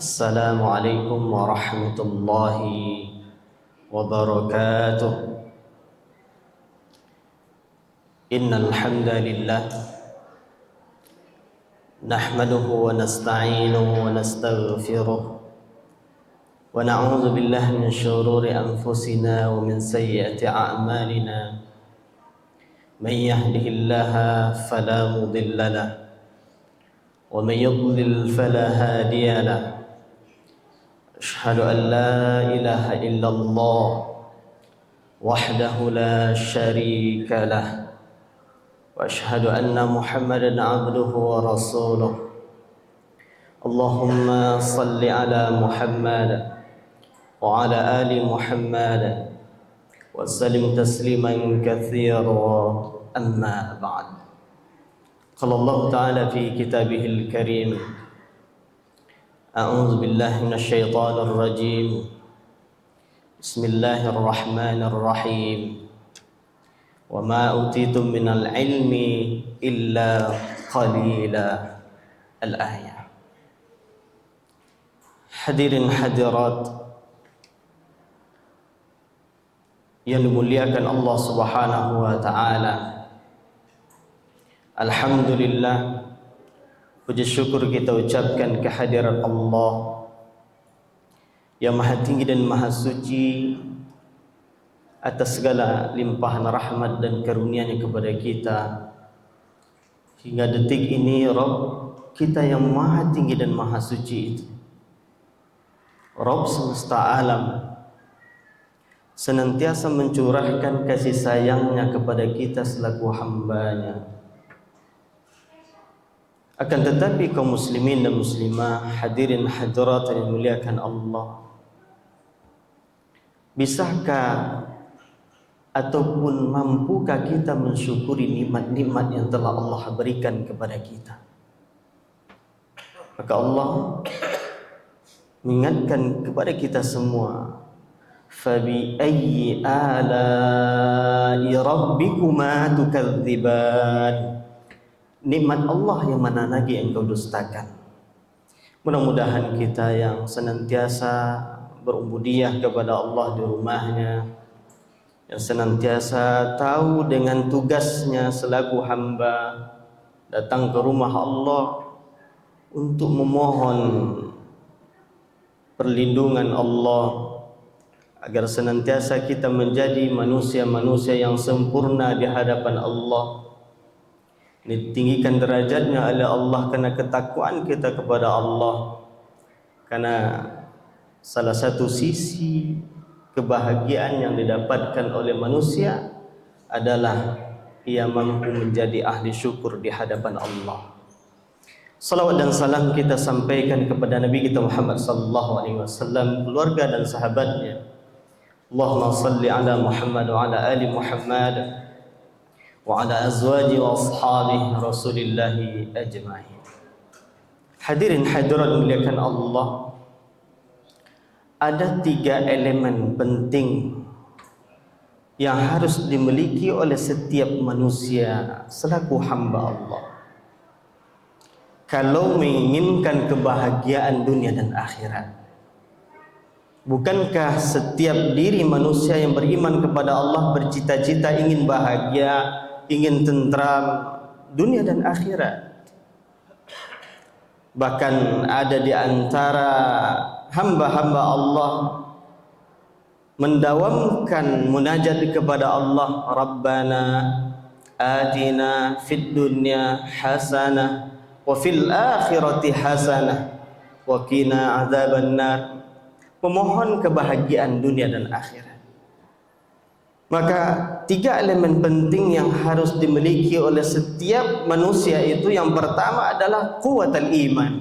Assalamualaikum warahmatullahi wabarakatuh. Innal hamdalillah nahmaduhu wa nasta'inuhu wa nastaghfiruh wa na'udzu billahi min shururi anfusina wa min sayyiati a'malina. Man yahdihillahu fala mudilla lahu wa man yudlil fala hadiya lahu. أشهد أن لا إله إلا الله وحده لا شريك له وأشهد أن محمدا عبده ورسوله. اللهم صل على محمد وعلى آل محمد وسلم تسليما كثيرا. أما بعد. قال الله تعالى في كتابه الكريم: أعوذ بالله من الشيطان الرجيم. بسم الله الرحمن الرحيم. وما أوتيتم من العلم إلا قليلا. الآية. Hadirin hadirat yang dimuliakan Allah Subhanahu wa taala. Alhamdulillah, puji syukur kita ucapkan kehadiran Allah yang maha tinggi dan maha suci atas segala limpahan rahmat dan karunia-Nya kepada kita. Hingga detik ini Rabb kita yang maha tinggi dan maha suci itu, Rabb semesta alam, senantiasa mencurahkan kasih sayang-Nya kepada kita selaku hamba-Nya. Akan tetapi kaum muslimin dan muslimah, hadirin hadirat yang dimuliakan Allah, bisakah ataupun mampukah kita mensyukuri nikmat-nikmat yang telah Allah berikan kepada kita? Maka Allah mengingatkan kepada kita semua, fabi ayyi ala'i rabbikuma tukadziban. Nikmat Allah yang mana lagi engkau dustakan? Mudah-mudahan kita yang senantiasa berubudiyah kepada Allah di rumahnya, yang senantiasa tahu dengan tugasnya selaku hamba, datang ke rumah Allah untuk memohon perlindungan Allah, agar senantiasa kita menjadi manusia-manusia yang sempurna di hadapan Allah. Ditinggikan derajatnya oleh Allah karena ketakwaan kita kepada Allah. Karena salah satu sisi kebahagiaan yang didapatkan oleh manusia adalah ia mampu menjadi ahli syukur di hadapan Allah. Salawat dan salam kita sampaikan kepada Nabi kita Muhammad sallallahu alaihi wasallam, keluarga dan sahabatnya. Allahumma salli ala Muhammad wa ala ali Muhammad wa ala azwaji wa ashabihi rasulillahi ajma'in. Hadirin hadirat dimuliakan Allah, ada 3 elemen penting yang harus dimiliki oleh setiap manusia selaku hamba Allah kalau menginginkan kebahagiaan dunia dan akhirat. Bukankah setiap diri manusia yang beriman kepada Allah bercita-cita ingin bahagia, ingin tentram dunia dan akhirat? Bahkan ada di antara hamba-hamba Allah mendawamkan munajat kepada Allah, Rabbana atina fid dunya hasanah wa fil akhirati hasanah wa qina adzabannar, memohon kebahagiaan dunia dan akhirat. Maka 3 elemen penting yang harus dimiliki oleh setiap manusia itu, yang pertama adalah quwwatul iman,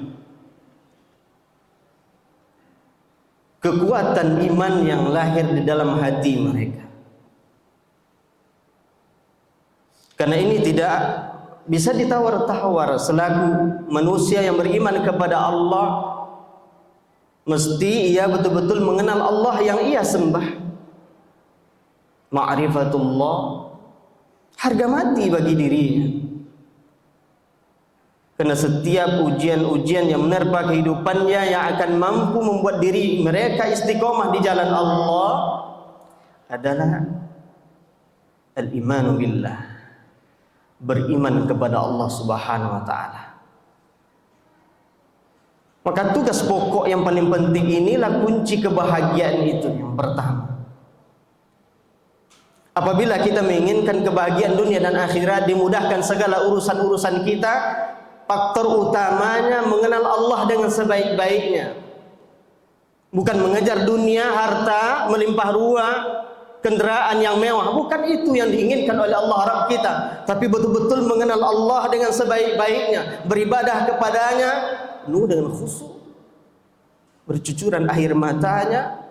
kekuatan iman yang lahir di dalam hati mereka. Karena ini tidak bisa ditawar-tawar. Selaku manusia yang beriman kepada Allah, mesti ia betul-betul mengenal Allah yang ia sembah. Ma'rifatullah harga mati bagi dirinya. Karena setiap ujian-ujian yang menerpa kehidupannya yang akan mampu membuat diri mereka istiqomah di jalan Allah adalah al-imanu billah, beriman kepada Allah Subhanahu wa taala. Maka tugas pokok yang paling penting inilah kunci kebahagiaan itu yang pertama. Apabila kita menginginkan kebahagiaan dunia dan akhirat, dimudahkan segala urusan-urusan kita, faktor utamanya mengenal Allah dengan sebaik-baiknya. Bukan mengejar dunia, harta, melimpah ruah, kendaraan yang mewah. Bukan itu yang diinginkan oleh Allah Rabb kita. Tapi betul-betul mengenal Allah dengan sebaik-baiknya. Beribadah kepadanya penuh dengan khusyuk, bercucuran air matanya.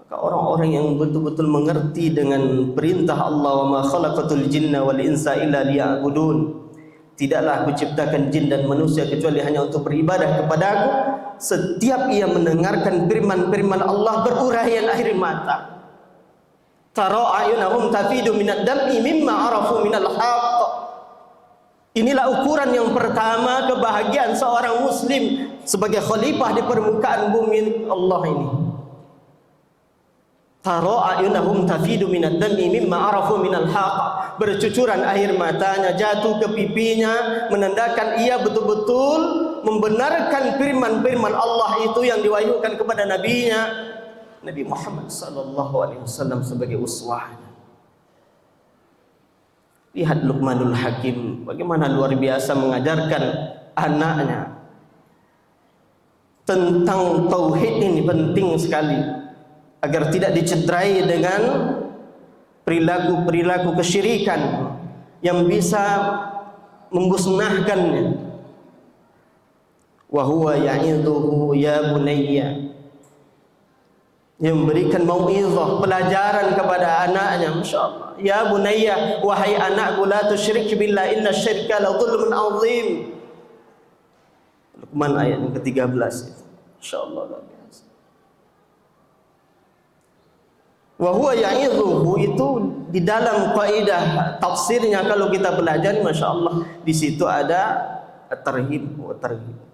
Maka orang-orang yang betul-betul mengerti dengan perintah Allah, wa ma khalaqatul jinna wal insa illa liya'budun, tidaklah aku ciptakan jin dan manusia kecuali hanya untuk beribadah kepadaku. Setiap ia mendengarkan firman-firman Allah berurayan air mata. Tara ayunahum tafidu minad dam'i mimma arafu minal haqq. Inilah ukuran yang pertama kebahagiaan seorang muslim sebagai khalifah di permukaan bumi Allah ini. Tara ayunahum tafidu minad dam'i mimma arafu minal haqq. Bercucuran air matanya jatuh ke pipinya, menandakan ia betul-betul membenarkan firman-firman Allah itu yang diwahyukan kepada nabinya Nabi Muhammad sallallahu alaihi wasallam sebagai uswahnya. Lihat Luqmanul Hakim bagaimana luar biasa mengajarkan anaknya tentang tauhid. Ini penting sekali agar tidak dicederai dengan perilaku-perilaku kesyirikan yang bisa membusnahkannya. Wa huwa ya'idhuhu ya bunayya, yang memberikan mau'izah, pelajaran kepada anaknya. Masya Allah. Ya bunayya, wahai anakku, la tusyrik billah, inna syirka la dhulmun azim. Luqman ayat yang ke-13 itu. Masya Allah. Wa huwa ya'idhuhu itu di dalam kaidah tafsirnya kalau kita belajar, Masya Allah, di situ ada tarhib wa tarhib.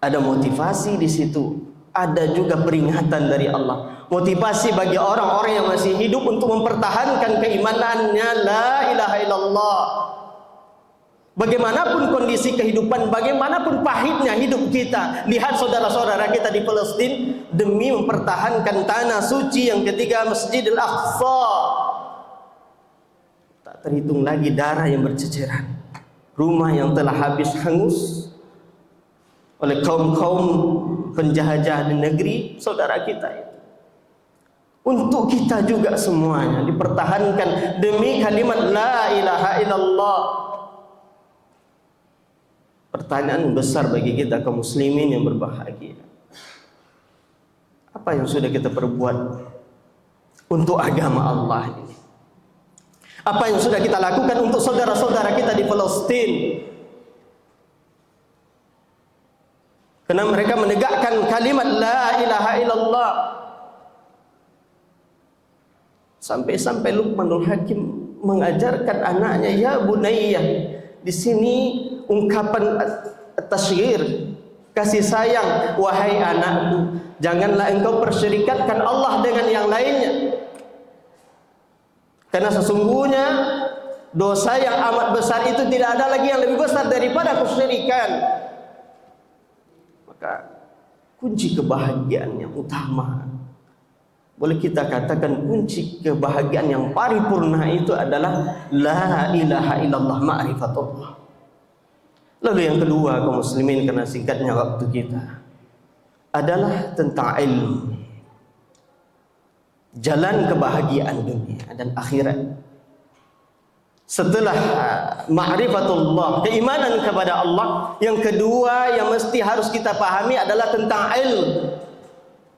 Ada motivasi di situ. Ada juga peringatan dari Allah. Motivasi bagi orang-orang yang masih hidup untuk mempertahankan keimanannya, la ilaha illallah. Bagaimanapun kondisi kehidupan, bagaimanapun pahitnya hidup kita. Lihat saudara-saudara kita di Palestina demi mempertahankan tanah suci yang ketiga, Masjidil Aqsa. Tak terhitung lagi darah yang berceceran, rumah yang telah habis hangus oleh kaum-kaum penjajah di negeri saudara kita itu. Untuk kita juga semuanya dipertahankan demi kalimat la ilaha illallah. Pertanyaan besar bagi kita kaum muslimin yang berbahagia, apa yang sudah kita perbuat untuk agama Allah ini? Apa yang sudah kita lakukan untuk saudara-saudara kita di Palestina? Karena mereka menegakkan kalimat la ilaha illallah. Sampai-sampai Luqmanul Hakim mengajarkan anaknya, ya bunayya. Di sini ungkapan tasghir, kasih sayang, wahai anakku, janganlah engkau persyirikatkan Allah dengan yang lainnya. Karena sesungguhnya dosa yang amat besar itu tidak ada lagi yang lebih besar daripada kesyirikan. Kunci kebahagiaan yang utama, boleh kita katakan kunci kebahagiaan yang paripurna itu adalah la ilaha illallah, ma'rifatullah. Lalu yang kedua kaum muslimin, karena singkatnya waktu kita, adalah tentang ilmu, jalan kebahagiaan dunia dan akhirat. Setelah ma'rifatullah, keimanan kepada Allah, yang kedua yang mesti harus kita pahami adalah tentang ilmu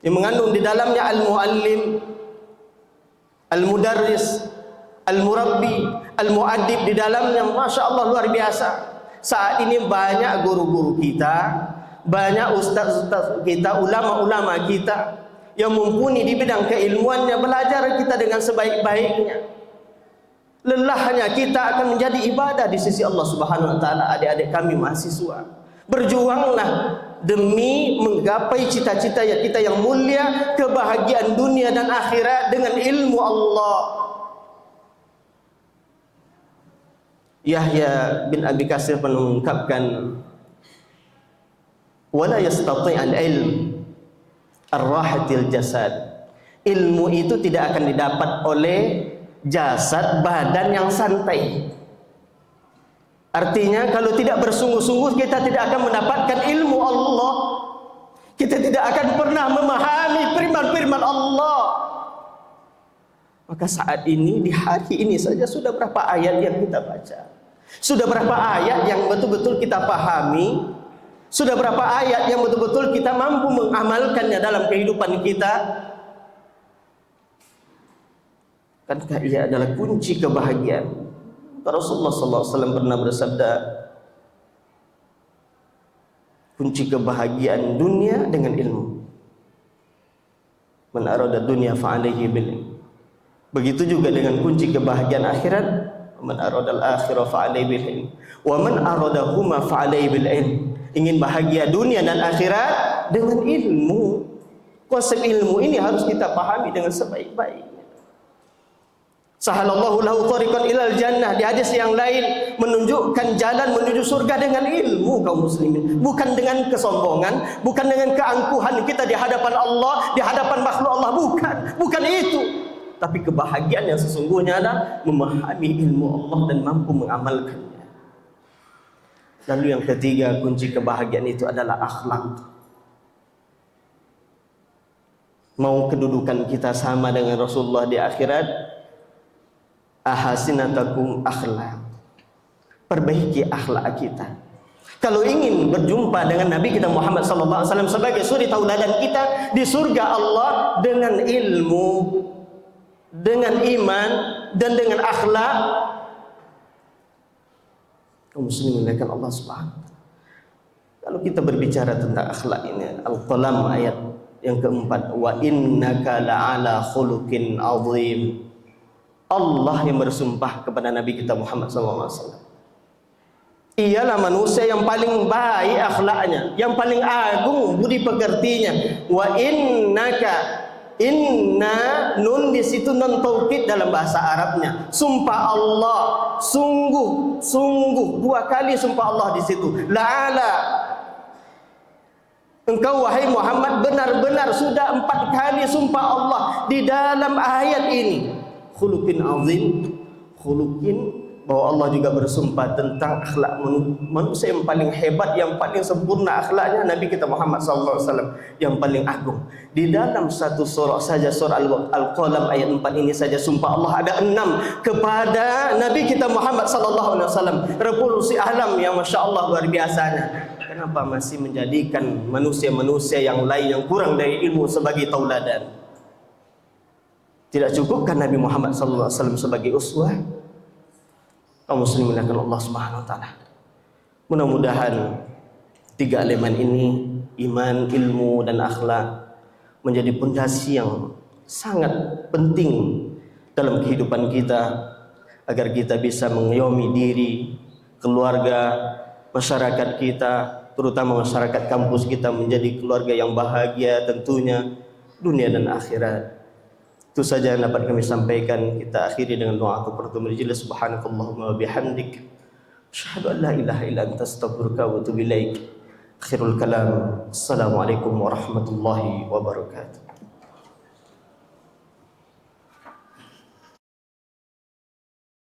yang mengandung di dalamnya al-muallim, al-mudarris, al-murabbi, al-muaddib di dalamnya. Masya Allah, luar biasa. Saat ini banyak guru-guru kita, banyak ustaz-ustaz kita, ulama-ulama kita yang mumpuni di bidang keilmuannya, belajar kita dengan sebaik-baiknya. lelahnya kita akan menjadi ibadah di sisi Allah Subhanahu wa taala. Adik-adik kami mahasiswa, berjuanglah demi menggapai cita-cita kita yang mulia, kebahagiaan dunia dan akhirat dengan ilmu Allah. Yahya bin Abi Katsir mengungkapkan, wala yastati' al-ilm ar-rahatil jasad. Ilmu itu tidak akan didapat oleh jasad, badan yang santai. Artinya kalau tidak bersungguh-sungguh kita tidak akan mendapatkan ilmu Allah. Kita tidak akan pernah memahami firman-firman Allah. Maka saat ini, di hari ini saja sudah berapa ayat yang kita baca? Sudah berapa ayat yang betul-betul kita pahami? Sudah berapa ayat yang betul-betul kita mampu mengamalkannya dalam kehidupan kita? Kankah ia adalah kunci kebahagiaan? Rasulullah SAW pernah bersabda, kunci kebahagiaan dunia dengan ilmu. Man arada dunya fa'alaihi bil ilm. Begitu juga dengan kunci kebahagiaan akhirat, man arada al-akhirah fa'alaihi bil ilm. Wa man aradahuma fa'alaihi bil ilm. Ingin bahagia dunia dan akhirat dengan ilmu. Konsep ilmu ini harus kita pahami dengan sebaik-baiknya. Sahalallahu lahu tariqan ilal jannah. Di hadis yang lain menunjukkan jalan menuju surga dengan ilmu, kaum muslimin. Bukan dengan kesombongan, bukan dengan keangkuhan kita di hadapan Allah, di hadapan makhluk Allah, bukan itu. Tapi kebahagiaan yang sesungguhnya adalah memahami ilmu Allah dan mampu mengamalkannya. Lalu yang ketiga, kunci kebahagiaan itu adalah akhlak. Mau kedudukan kita sama dengan Rasulullah di akhirat, ahasinatakum akhlak. Perbaiki akhlak kita. Kalau ingin berjumpa dengan Nabi kita Muhammad SAW sebagai suri tauladan kita di surga Allah dengan ilmu, dengan iman, dan dengan akhlak, kaum muslimin dimuliakan Allah Subhanahu wa taala. Kalau kita berbicara tentang akhlak ini, Al-Qalam ayat yang keempat, wa innaka la'ala khuluqin azim. Allah yang bersumpah kepada Nabi kita Muhammad SAW. Ialah manusia yang paling baik akhlaknya, yang paling agung budi pekertinya. Wa innaka, inna, nun di situ non taukid dalam bahasa Arabnya. Sumpah Allah, sungguh, dua kali sumpah Allah di situ. La'ala, engkau wahai Muhammad benar-benar sudah 4 kali sumpah Allah di dalam ayat ini. Khuluqin azim, khuluqin, bahwa Allah juga bersumpah tentang akhlak manusia yang paling hebat, yang paling sempurna akhlaknya Nabi kita Muhammad SAW yang paling agung. Di dalam satu surah saja, surah Al-Qalam ayat 4 ini saja sumpah Allah ada 6 kepada Nabi kita Muhammad SAW. Revolusi alam yang Masya Allah luar biasanya. Kenapa masih menjadikan manusia-manusia yang lain yang kurang dari ilmu sebagai tauladan? Tidak cukupkan Nabi Muhammad SAW sebagai uswah? Kaum muslimin dimuliakan Allah Subhanahu wa taala. Mudah-mudahan 3 elemen ini, iman, ilmu, dan akhlak, menjadi pondasi yang sangat penting dalam kehidupan kita agar kita bisa mengayomi diri, keluarga, masyarakat kita, terutama masyarakat kampus kita menjadi keluarga yang bahagia tentunya dunia dan akhirat. Itu saja yang dapat kami sampaikan. Kita akhiri dengan doa kafaratul majlis. Subhanakallahumma wa bihamdik, asyhadu an la ilaha illa anta, astaghfiruka wa atubu ilaik. Akhirul kalam. Assalamualaikum warahmatullahi wabarakatuh.